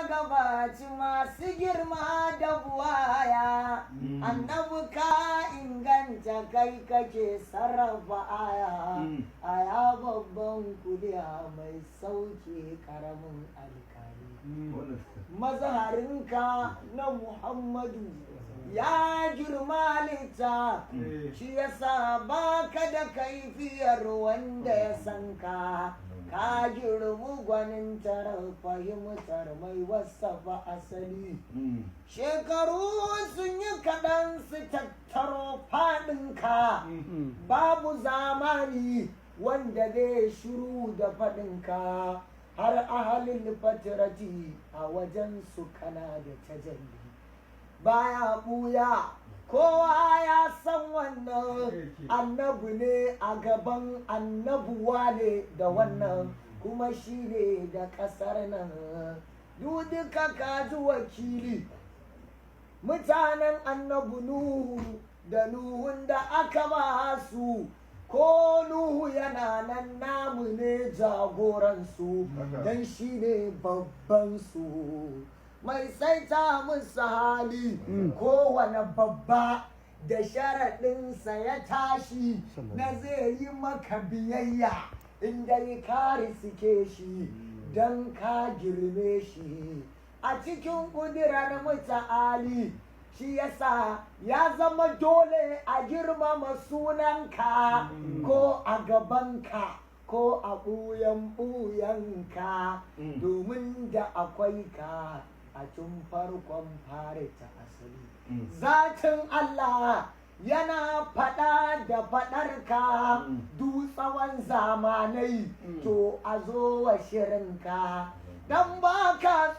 gabaci masu girma da buwaya, annabi ka inganta kai kake sarrafa aya, aya babban kuliya mai sauke karamin alkali. Mazaharinka na Muhammadu ya girma lita, shi yasa baka da kaifiyar wanda ya san ka. Ka girmu gwanin tarar fahimtar mai wasafa asali. Shekaru sun yi kaɗan su tattaro faɗinka, babu zamani wanda zai shiru da faɗinka, har ahalin fatirati a wajen su kana da tajalli. Baya ɓuya kowa ya san wannan, annabi ne a gaban annabuwa ne da wannan, kuma shi ne da ƙasar nan. Duka kaji wakili mutanen annabi Nuhu da Nuhun da aka ba su, ko Nuhu yana nan namu ne jagoransu, don shi ne babban su. Mai saita musu hali kowane babba da sharaɗinsa ya tashi, na zai yi maka biyayya inda ya kare suke shi, don ka girme shi a cikin ƙudirar muta'ali. Shi yasa ya zama dole a girmama sunanka, ko a gabanka ko a ɓuyanka, domin da akwai ka a tun farkon fare ta asali. Zatin Allah yana faɗa da faɗarka duk tsawon zamanai, to a zo wa shirinka don baka